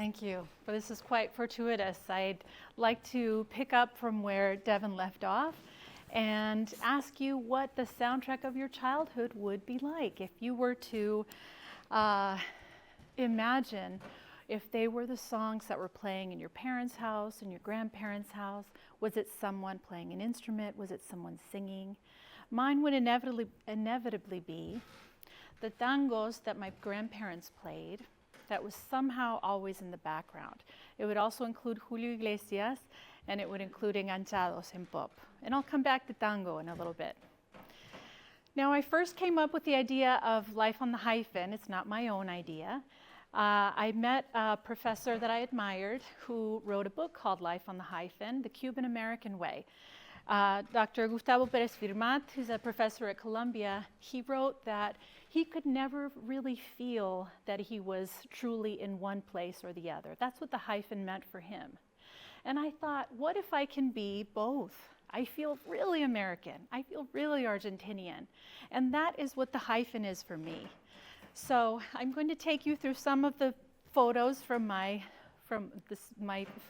Thank you. But this is quite fortuitous. I'd like to pick up from where Devin left off and ask you what the soundtrack of your childhood would be like if you were to imagine if they were the songs that were playing in your parents' house, in your grandparents' house. Was it someone playing an instrument? Was it someone singing? Mine would inevitably be the tangos that my grandparents played that was somehow always in the background. It would also include Julio Iglesias, and it would include enganchados en pop. And I'll come back to tango in a little bit. Now, I first came up with the idea of life on the hyphen. It's not my own idea. I met a professor that I admired who wrote a book called Life on the Hyphen, The Cuban-American Way. Dr. Gustavo Perez Firmat, who's a professor at Columbia, he wrote that he could never really feel that he was truly in one place or the other. That's what the hyphen meant for him. And I thought, what if I can be both? I feel really American. I feel really Argentinian. And that is what the hyphen is for me. So I'm going to take you through some of the photos from my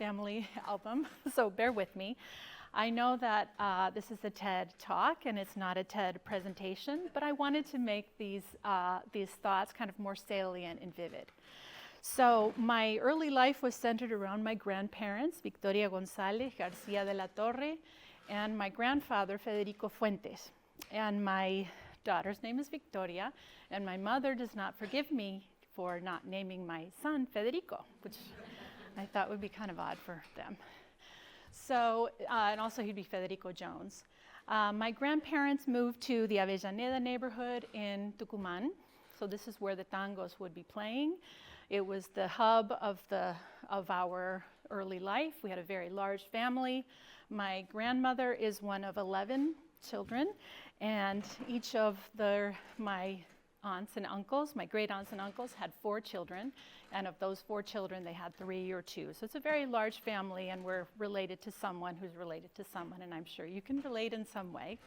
family album, so bear with me. I know that this is a TED talk and it's not a TED presentation, but I wanted to make these thoughts kind of more salient and vivid. So my early life was centered around my grandparents, Victoria González García de la Torre, and my grandfather, Federico Fuentes. And my daughter's name is Victoria, and my mother does not forgive me for not naming my son Federico, which I thought would be kind of odd for them. So, and also he'd be Federico Jones. My grandparents moved to the Avellaneda neighborhood in Tucumán. So this is where the tangos would be playing. It was the hub of our early life. We had a very large family. My grandmother is one of 11 children, and each of my aunts and uncles, my great aunts and uncles, had 4 children, and of those 4 children, they had 3 or 2. So it's a very large family, and we're related to someone who's related to someone, and I'm sure you can relate in some way.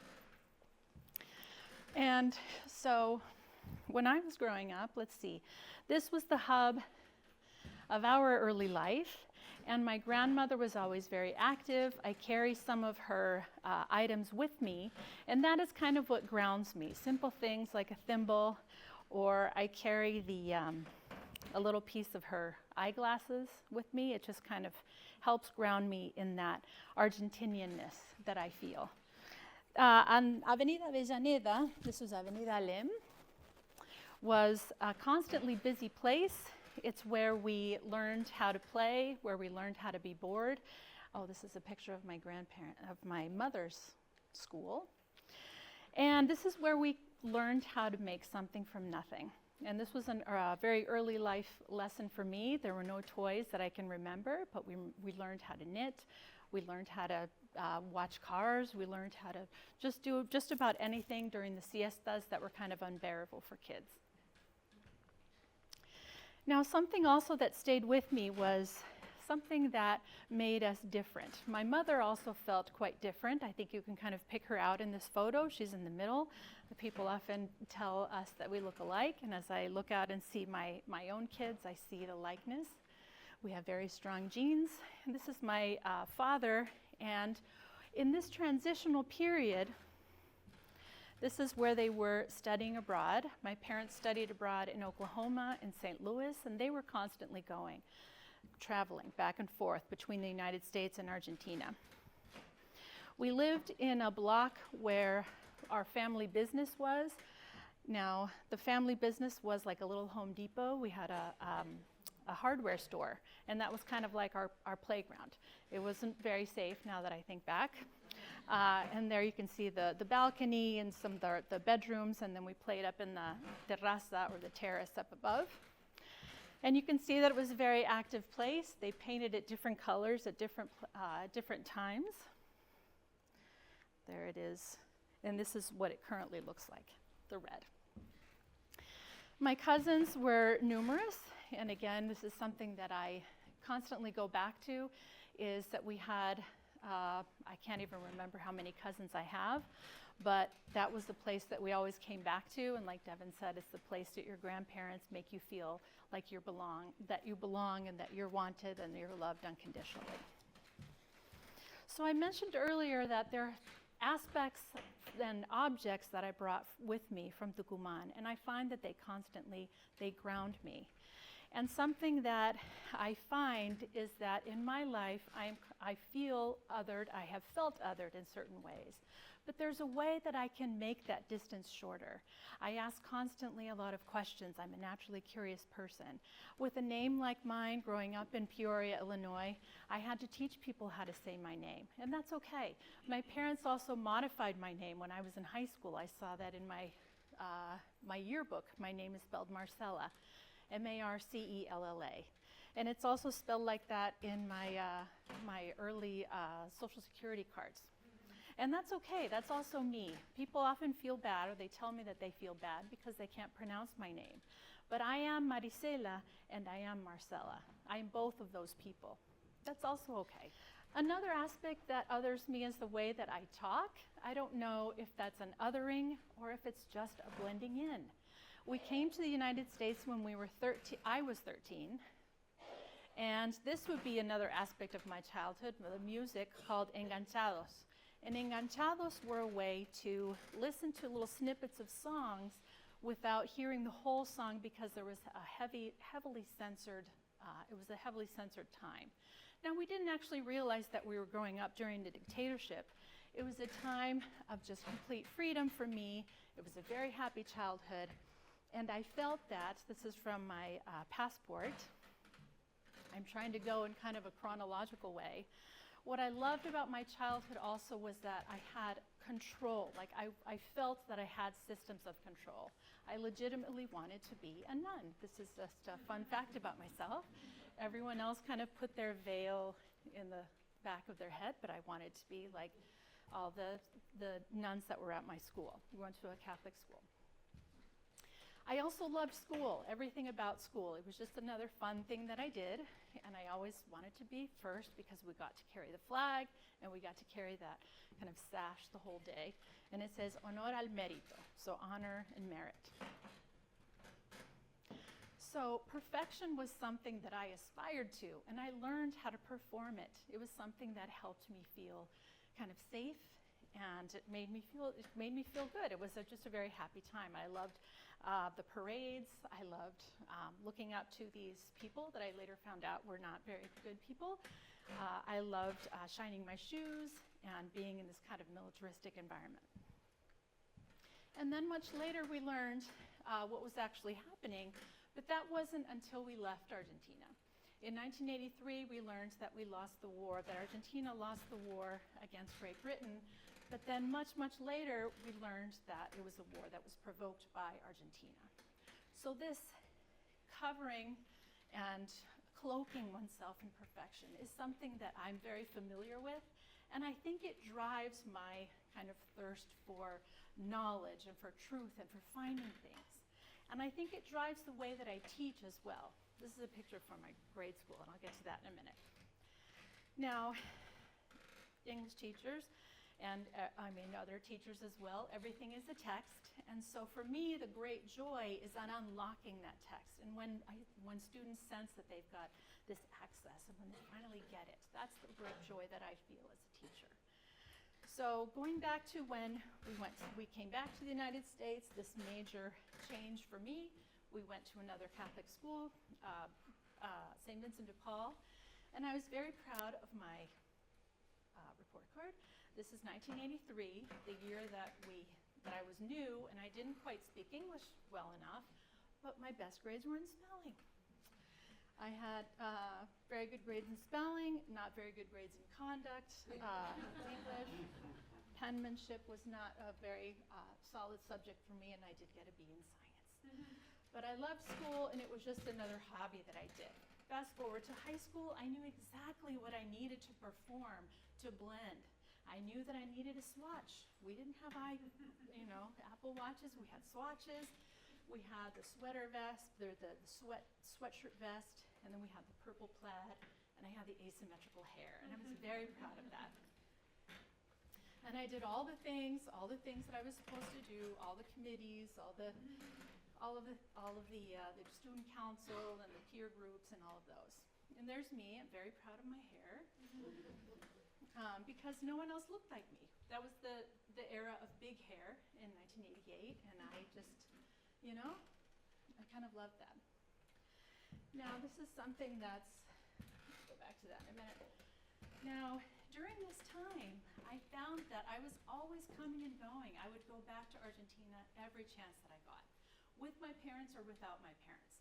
And so when I was growing up, let's see, this was the hub of our early life, and my grandmother was always very active. I carry some of her items with me, and that is kind of what grounds me. Simple things like a thimble, or I carry a little piece of her eyeglasses with me. It just kind of helps ground me in that Argentinianness that I feel. On Avenida Avellaneda, this was Avenida Alem, was a constantly busy place. It's where we learned how to play, where we learned how to be bored. Oh, this is a picture of my mother's school. And this is where we learned how to make something from nothing. And this was a very early life lesson for me. There were no toys that I can remember, but we learned how to knit. We learned how to watch cars. We learned how to just do just about anything during the siestas that were kind of unbearable for kids. Now, something also that stayed with me was something that made us different. My mother also felt quite different. I think you can kind of pick her out in this photo. She's in the middle. The people often tell us that we look alike, and as I look out and see my own kids, I see the likeness. We have very strong genes. And this is my father, and in this transitional period, this is where they were studying abroad. My parents studied abroad in Oklahoma and St. Louis, and they were constantly traveling back and forth between the United States and Argentina. We lived in a block where our family business was. Now, the family business was like a little Home Depot. We had a hardware store, and that was kind of like our playground. It wasn't very safe now that I think back. And there you can see the balcony and some of the bedrooms, and then we played up in the terraza, or the terrace up above. And you can see that it was a very active place. They painted it different colors at different times. There it is. And this is what it currently looks like, the red. My cousins were numerous, and again, this is something that I constantly go back to, is that we had I can't even remember how many cousins I have, but that was the place that we always came back to. And like Devin said, it's the place that your grandparents make you feel like you belong and that you're wanted and you're loved unconditionally. So I mentioned earlier that there are aspects and objects that I brought with me from Tucumán, and I find that they ground me. And something that I find is that in my life, I feel othered, I have felt othered in certain ways. But there's a way that I can make that distance shorter. I ask constantly a lot of questions. I'm a naturally curious person. With a name like mine, growing up in Peoria, Illinois, I had to teach people how to say my name, and that's okay. My parents also modified my name when I was in high school. I saw that in my yearbook. My name is spelled Marisela, Marcella. And it's also spelled like that in my early Social Security cards. And that's okay, that's also me. People often feel bad, or they tell me that they feel bad because they can't pronounce my name. But I am Marisela and I am Marcella. I am both of those people. That's also okay. Another aspect that others me is the way that I talk. I don't know if that's an othering or if it's just a blending in. We came to the United States when we were 13, I was 13. And this would be another aspect of my childhood, the music called enganchados. And enganchados were a way to listen to little snippets of songs without hearing the whole song because there was a heavily censored time. Now, we didn't actually realize that we were growing up during the dictatorship. It was a time of just complete freedom for me. It was a very happy childhood. And I felt that, this is from my passport. I'm trying to go in kind of a chronological way. What I loved about my childhood also was that I had control. Like I felt that I had systems of control. I legitimately wanted to be a nun. This is just a fun fact about myself. Everyone else kind of put their veil in the back of their head, but I wanted to be like all the nuns that were at my school. We went to a Catholic school. I also loved school, everything about school. It was just another fun thing that I did, and I always wanted to be first because we got to carry the flag, and we got to carry that kind of sash the whole day. And it says, honor al mérito, so honor and merit. So perfection was something that I aspired to, and I learned how to perform it. It was something that helped me feel kind of safe, and it made me feel good. It was just a very happy time. I loved the parades. I loved looking up to these people that I later found out were not very good people. I loved shining my shoes and being in this kind of militaristic environment. And then much later we learned what was actually happening, but that wasn't until we left Argentina. In 1983, we learned that we lost the war, that Argentina lost the war against Great Britain. But then much, much later, we learned that it was a war that was provoked by Argentina. So this covering and cloaking oneself in perfection is something that I'm very familiar with. And I think it drives my kind of thirst for knowledge and for truth and for finding things. And I think it drives the way that I teach as well. This is a picture from my grade school, and I'll get to that in a minute. Now, English teachers, and other teachers as well, everything is a text. And so for me, the great joy is on unlocking that text. And when students sense that they've got this access and when they finally get it, that's the great joy that I feel as a teacher. So going back to when we came back to the United States, this major change for me, we went to another Catholic school, St. Vincent de Paul, and I was very proud of my report card. This is 1983, the year that I was new, and I didn't quite speak English well enough, but my best grades were in spelling. I had very good grades in spelling, not very good grades in conduct, English. Penmanship was not a very solid subject for me, and I did get a B in science. But I loved school, and it was just another hobby that I did. Fast forward to high school, I knew exactly what I needed to perform, to blend. I knew that I needed a swatch. We didn't have Apple Watches, we had swatches. We had the sweater vest, the sweatshirt vest, and then we had the purple plaid, and I had the asymmetrical hair, and I was very proud of that. And I did all the things that I was supposed to do, all the committees, all of the student council and the peer groups and all of those. And there's me, I'm very proud of my hair, because no one else looked like me. That was the era of big hair in 1988, and I just, you know, I kind of loved that. Now this is something that's, let's go back to that in a minute. Now, during this time, I found that I was always coming and going. I would go back to Argentina every chance that I got, with my parents or without my parents.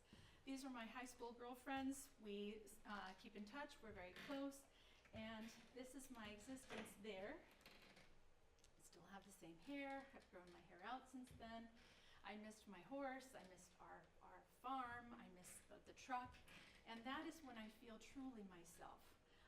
These are my high school girlfriends. We keep in touch, we're very close, and this is my existence there. Still have the same hair, I've grown my hair out since then. I missed my horse, I missed our farm, I missed the truck, and that is when I feel truly myself.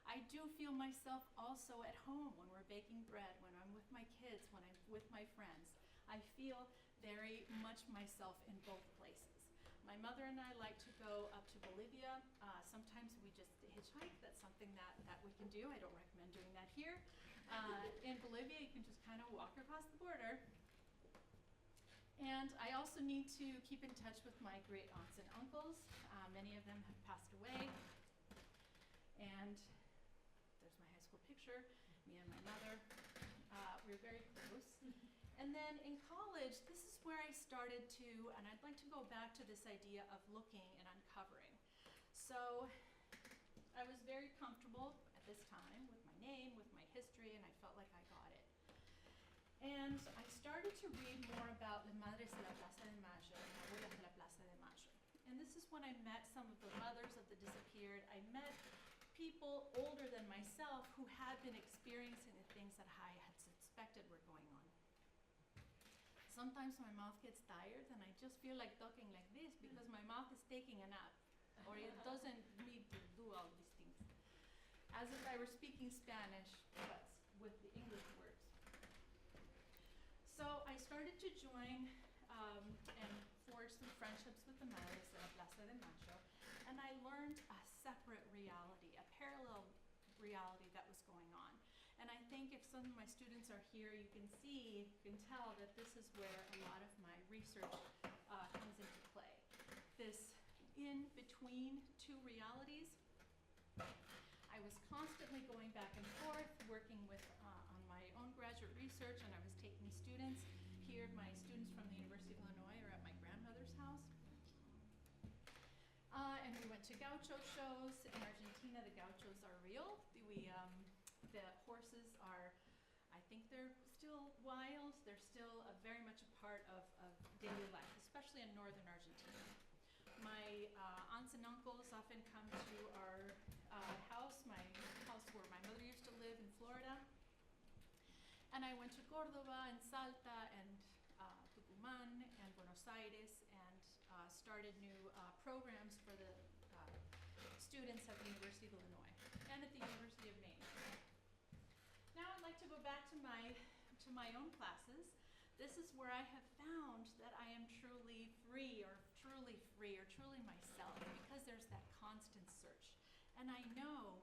I do feel myself also at home when we're baking bread, when I'm with my kids, when I'm with my friends. I feel very much myself in both places. My mother and I like to go up to Bolivia. Sometimes we just hitchhike. That's something that we can do. I don't recommend doing that here. In Bolivia, you can just kind of walk across the border. And I also need to keep in touch with my great aunts and uncles. Many of them have passed away. And there's my high school picture, me and my mother. We were very close. And then in college, this is where I started to, and I'd like to go back to this idea of looking and uncovering. So I was very comfortable at this time with my name, with my history, and I felt like I got it. And I started to read more about the Madres de la Plaza de Mayo, and Abuelas de la Plaza de Mayo. And this is when I met some of the mothers of the disappeared. I met people older than myself who had been experiencing the things that I had suspected were going on. Sometimes my mouth gets tired and I just feel like talking like this because my mouth is taking a nap, or it doesn't need to do all these things. As if I were speaking Spanish, but with the English words. So I started to join and forge some friendships with the Madres de la Plaza de Mayo, and I learned a separate reality, a parallel reality that was going on. And I think if some of my students are here, you can tell that this is where a lot of my research comes into play. This in between two realities. I was constantly going back and forth, working with on my own graduate research, and I was taking students. Here, my students from the University of Illinois are at my grandmother's house. And we went to gaucho shows. In Argentina, the gauchos are real. The horses are, I think they're still wild. They're still very much a part of daily life, especially in northern Argentina. My aunts and uncles often come to our house, my house where my mother used to live in Florida. And I went to Córdoba and Salta and Tucumán and Buenos Aires and started new programs for the students at the University of Illinois and at the University of Maine. Now I'd like to go back to my own classes. This is where I have found that I am truly free or truly myself, because there's that constant search. And I know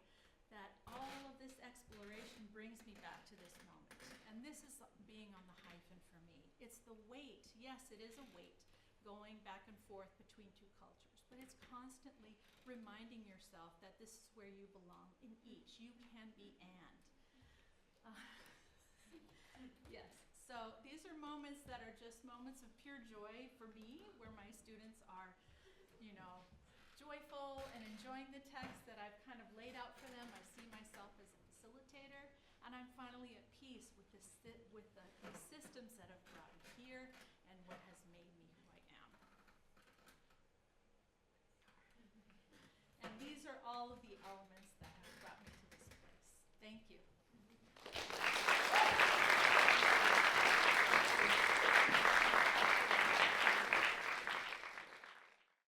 that all of this exploration brings me back to this moment. And this is being on the Hyphen for me. It's the weight, yes, it is a weight, going back and forth between two cultures, but it's constantly reminding yourself that this is where you belong in each. You can be and. Yes, so these are moments that are just moments of pure joy for me, where my students are, you know, joyful and enjoying the text that I've kind of laid out for them. I see myself as a facilitator, and I'm finally at peace with the systems that have brought me here,